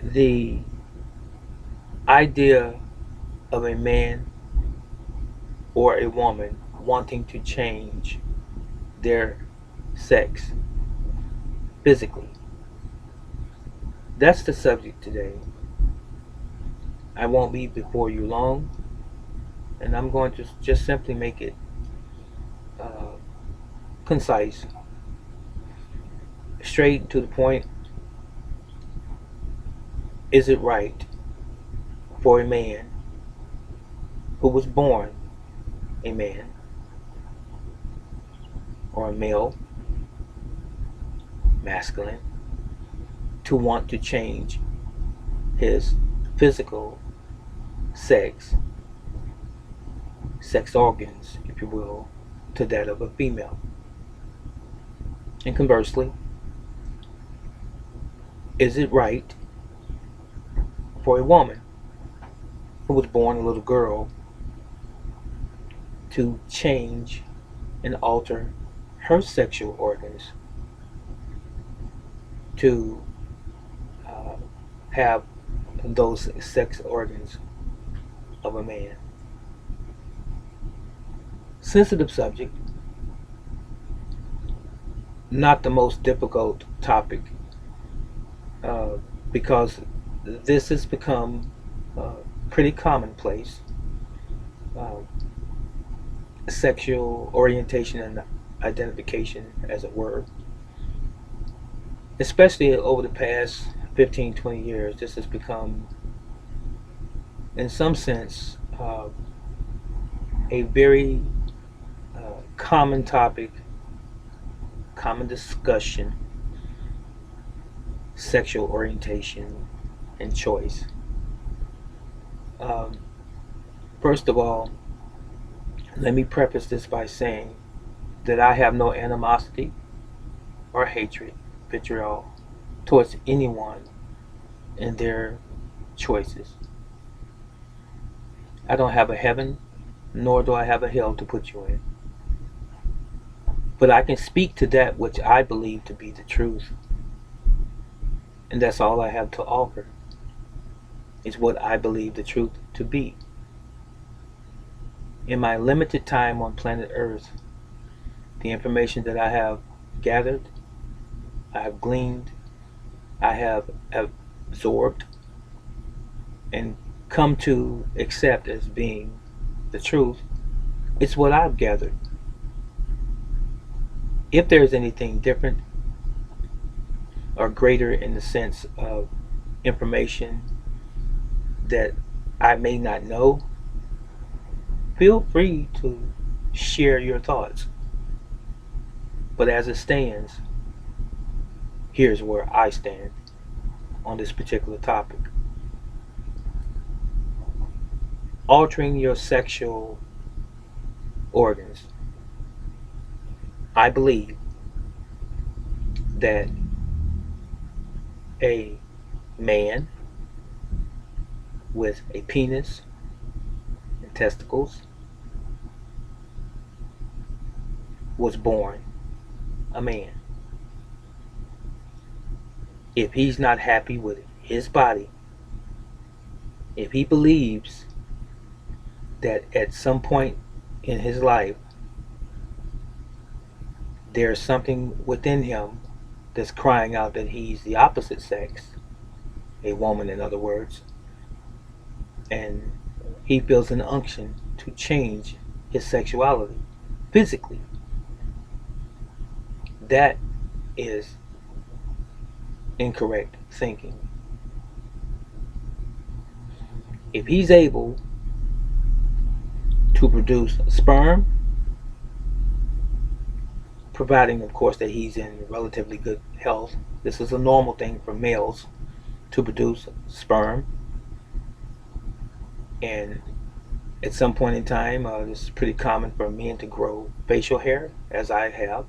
The idea of a man or a woman wanting to change their sex physically. That's the subject today. I won't be before you long, and I'm going to just simply make it uh, concise, straight to the point. Is it right for a man who was born a man or a male, masculine, to want to change his physical sex, sex organs, if you will, to that of a female? And conversely, is it right for a woman who was born a little girl to change and alter her sexual organs to uh, have those sex organs of a man? Sensitive subject, not the most difficult topic, uh, because this has become uh, pretty commonplace. Uh, Sexual orientation and identification, as it were, especially over the past 15, 20 years, this has become, in some sense, a very common topic, common discussion: sexual orientation and choice. Um, First of all, let me preface this by saying that I have no animosity or hatred, vitriol, towards anyone and their choices. I don't have a heaven, nor do I have a hell to put you in. But I can speak to that which I believe to be the truth. And that's all I have to offer, is what I believe the truth to be. In my limited time on planet Earth, the information that I have gathered, I have gleaned, I have absorbed, and come to accept as being the truth, it's what I've gathered. If there's anything different or greater in the sense of information that I may not know, feel free to share your thoughts. But as it stands, here's where I stand on this particular topic. Altering your sexual organs. I believe that a man with a penis and testicles was born a man. If he's not happy with his body, if he believes that at some point in his life there's something within him that's crying out that he's the opposite sex, a woman in other words, and he feels an unction to change his sexuality physically, that is incorrect thinking. If he's able to produce sperm, providing of course that he's in relatively good health, this is a normal thing for males to produce sperm, and at some point in time, this is pretty common for men to grow facial hair, as I have.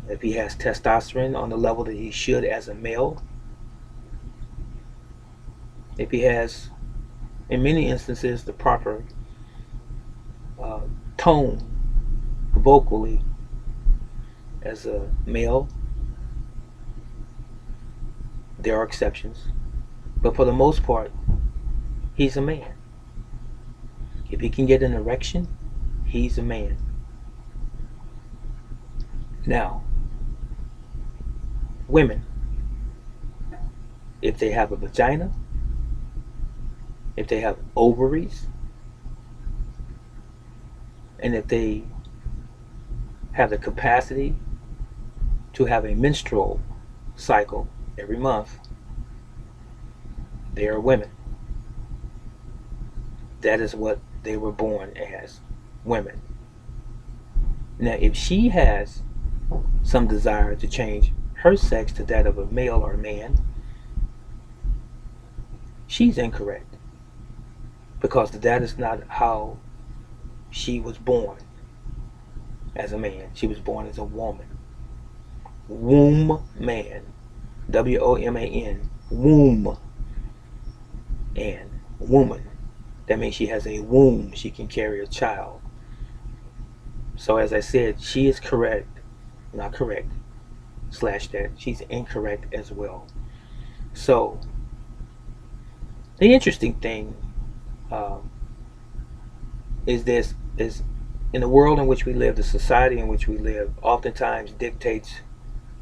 If he has testosterone on the level that he should as a male, if he has, in many instances, the proper uh, tone vocally as a male, There are exceptions, but for the most part, he's a man. If he can get an erection, he's a man. Now, women, if they have a vagina, if they have ovaries, and if they have the capacity to have a menstrual cycle every month, they are women. That is what they were born as, women. Now, if she has some desire to change her sex to that of a male or a man, she's incorrect, because that is not how she was born as a man. She was born as a woman. Womb man. WOMAN. Womb. And woman. That means she has a womb. She can carry a child. So as I said, she is correct. Not correct. Slash that. She's incorrect as well. So the interesting thing is in the world in which we live, the society in which we live, oftentimes dictates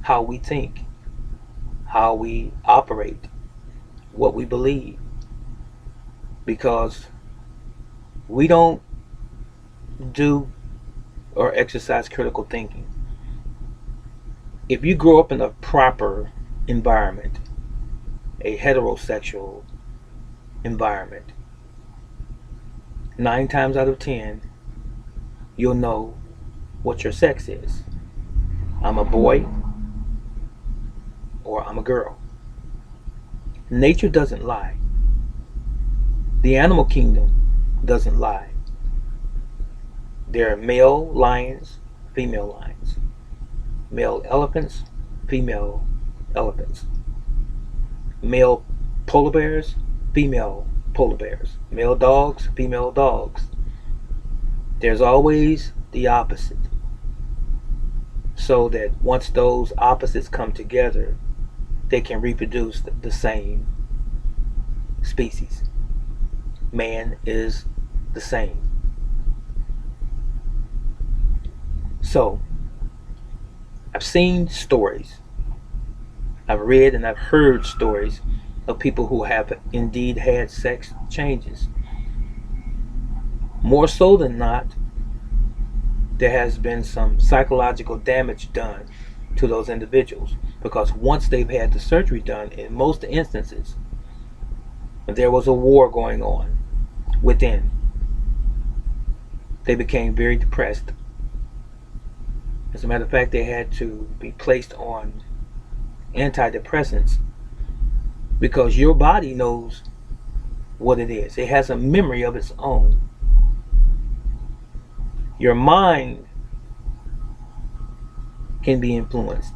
how we think, how we operate, what we believe, because we don't do or exercise critical thinking. If you grow up in a proper environment, a heterosexual environment, 9 times out of 10, you'll know what your sex is. I'm a boy or I'm a girl. Nature doesn't lie. The animal kingdom doesn't lie. There are male lions, female lions, male elephants, female elephants, male polar bears, female polar bears, male dogs, female dogs. There's always the opposite, so that once those opposites come together, they can reproduce the same species. Man is the same. So, I've seen stories, I've read and I've heard stories of people who have indeed had sex changes. More so than not, there has been some psychological damage done to those individuals, because once they've had the surgery done, in most instances, there was a war going on within. They became very depressed. As a matter of fact, they had to be placed on antidepressants, because your body knows what it is. It has a memory of its own. Your mind can be influenced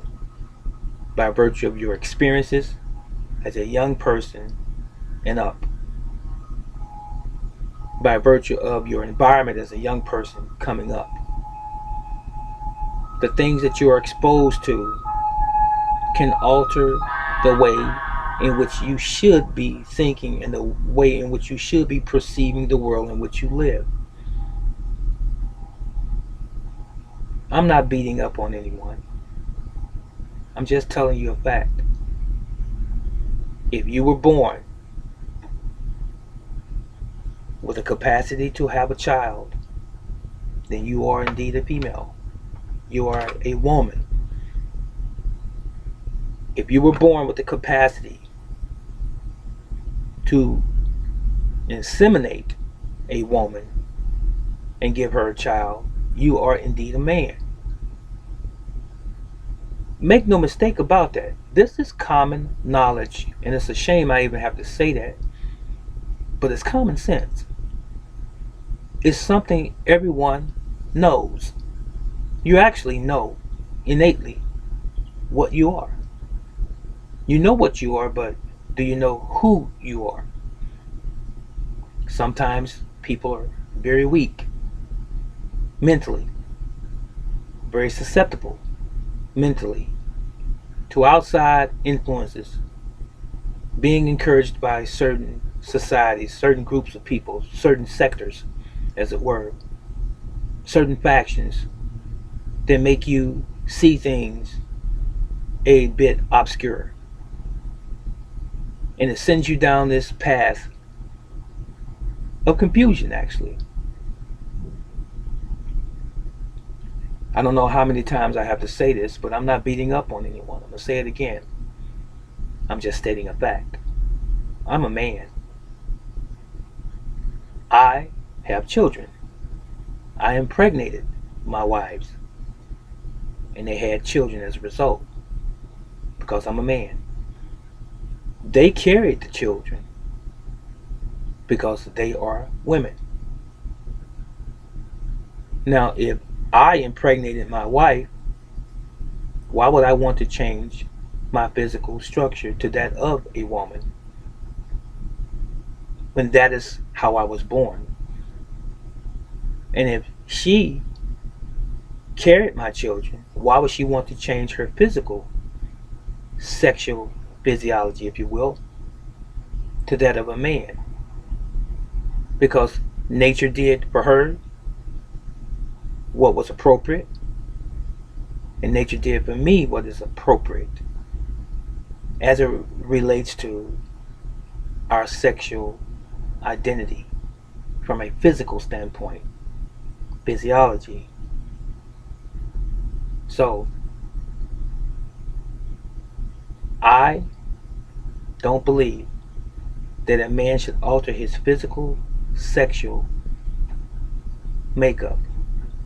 by virtue of your experiences as a young person and up, by virtue of your environment as a young person coming up. The things that you are exposed to can alter the way in which you should be thinking and the way in which you should be perceiving the world in which you live. I'm not beating up on anyone. I'm just telling you a fact. If you were born with a capacity to have a child, then you are indeed a female. You are a woman. If you were born with the capacity to inseminate a woman and give her a child, you are indeed a man. Make no mistake about that. This is common knowledge, and it's a shame I even have to say that, but it's common sense. It's something everyone knows. You actually know innately what you are. You know what you are, but do you know who you are? Sometimes people are very weak mentally, very susceptible mentally to outside influences being encouraged by certain societies, certain groups of people, certain sectors, as it were, certain factions that make you see things a bit obscure. And it sends you down this path of confusion, actually. I don't know how many times I have to say this, but I'm not beating up on anyone. I'm going to say it again. I'm just stating a fact. I'm a man. I have children. I impregnated my wives, and they had children as a result because I'm a man. They carried the children because they are women. Now, if I impregnated my wife, why would I want to change my physical structure to that of a woman when that is how I was born? And if she carried my children, why would she want to change her physical, sexual physiology, if you will, to that of a man? Because nature did for her what was appropriate, and nature did for me what is appropriate as it relates to our sexual identity from a physical standpoint, physiology. So, I don't believe that a man should alter his physical, sexual makeup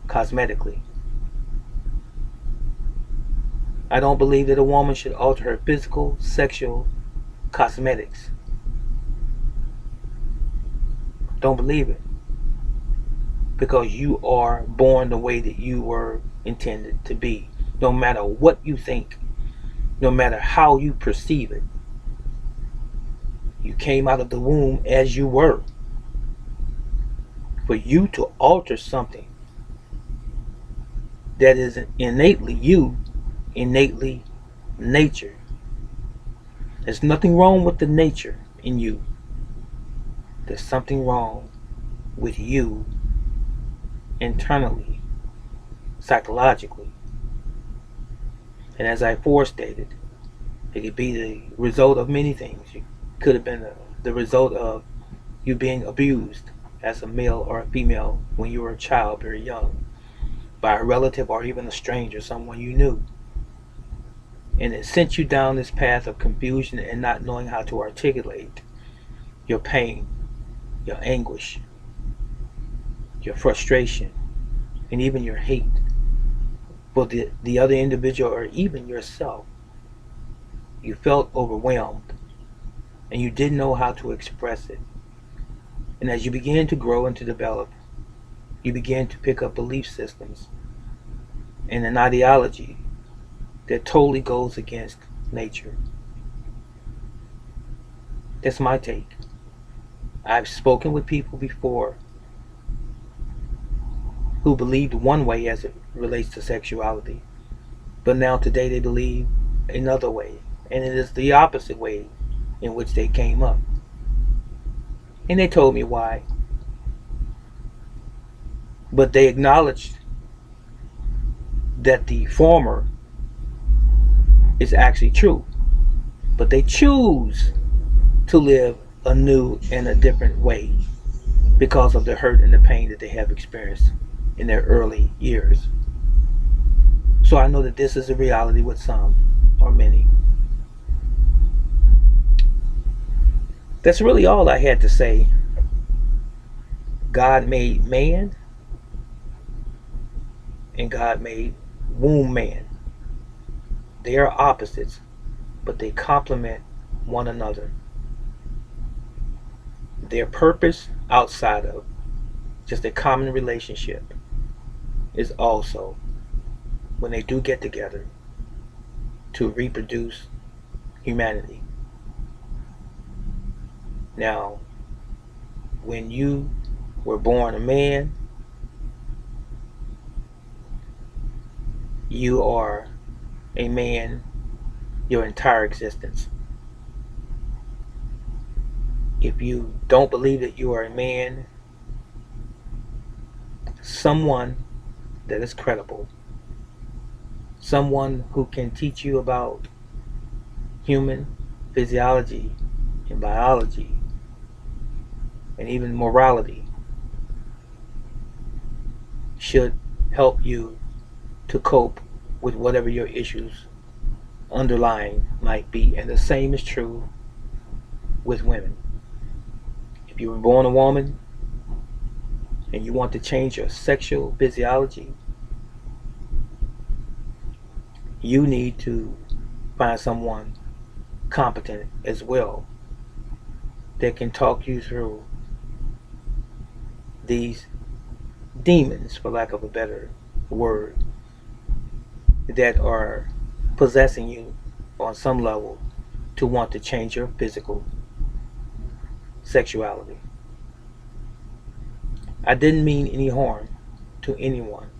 cosmetically. I don't believe that a woman should alter her physical, sexual cosmetics. Don't believe it. Because you are born the way that you were intended to be. No matter what you think, no matter how you perceive it, you came out of the womb as you were. For you to alter something that is innately you, innately nature. There's nothing wrong with the nature in you. There's something wrong with you internally, psychologically. And as I forestated, it could be the result of many things. It could have been the result of you being abused as a male or a female when you were a child, very young, by a relative or even a stranger, someone you knew. And it sent you down this path of confusion and not knowing how to articulate your pain, your anguish, your frustration, and even your hate for the other individual or even yourself. You felt overwhelmed and you didn't know how to express it. And as you began to grow and to develop, you began to pick up belief systems and an ideology that totally goes against nature. That's my take. I've spoken with people before who believed one way as it relates to sexuality, but now today they believe another way, and it is the opposite way in which they came up. And they told me why, but they acknowledged that the former is actually true, but they choose to live a new and a different way because of the hurt and the pain that they have experienced in their early years. So I know that this is a reality with some or many. That's really all I had to say. God made man and God made womb man. They are opposites, but they complement one another. Their purpose outside of just a common relationship is also when they do get together to reproduce humanity. Now, when you were born a man, you are a man your entire existence. If you don't believe that you are a man, someone that is credible, someone who can teach you about human physiology and biology and even morality should help you to cope with whatever your issues underlying might be. And the same is true with women. If you were born a woman and you want to change your sexual physiology, you need to find someone competent as well that can talk you through these demons, for lack of a better word, that are possessing you on some level to want to change your physical sexuality. I didn't mean any harm to anyone,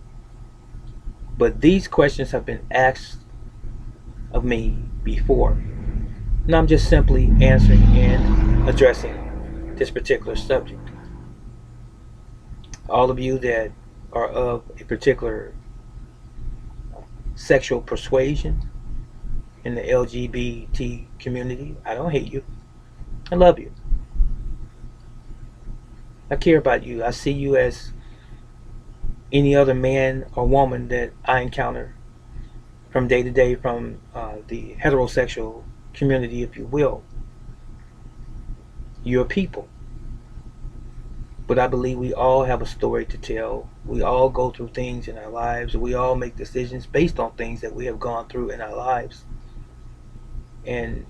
but these questions have been asked of me before, and I'm just simply answering and addressing this particular subject. All of you that are of a particular sexual persuasion in the LGBT community, I don't hate you. I love you. I care about you. I see you as any other man or woman that I encounter from day to day from the heterosexual community, if you will. You're people. But I believe we all have a story to tell. We all go through things in our lives. We all make decisions based on things that we have gone through in our lives. And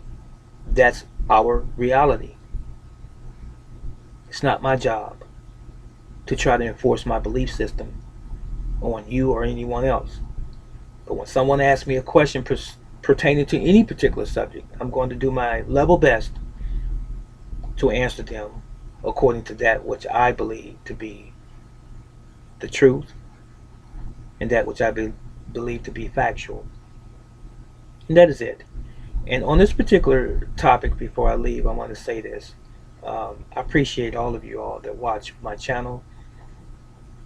that's our reality. It's not my job to try to enforce my belief system on you or anyone else. But when someone asks me a question pertaining to any particular subject, I'm going to do my level best to answer them according to that which I believe to be the truth and that which I believe to be factual. And that is it. And on this particular topic, before I leave, I want to say this. I appreciate all of you all that watch my channel.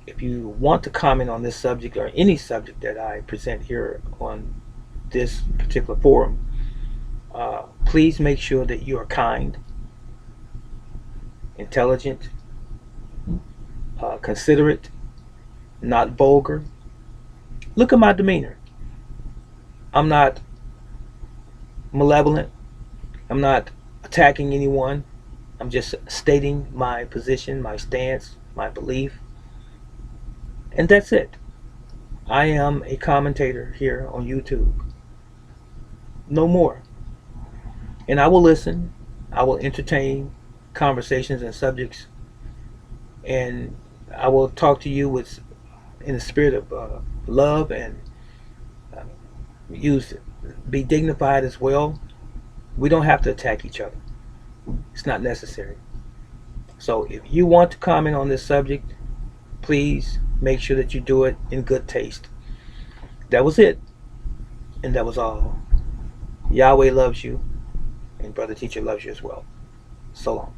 If you want to comment on this subject or any subject that I present here on this particular forum, please make sure that you are kind, intelligent, considerate, not vulgar. Look at my demeanor. I'm not malevolent. I'm not attacking anyone. I'm just stating my position, my stance, my belief, and that's it. I am a commentator here on YouTube. No more. And I will listen. I will entertain conversations and subjects, and I will talk to you with in the spirit of love and uh, use be dignified as well. We don't have to attack each other. It's not necessary. So if you want to comment on this subject, please make sure that you do it in good taste. That was it, and that was all. Yahweh loves you, and Brother Teacher loves you as well. So long.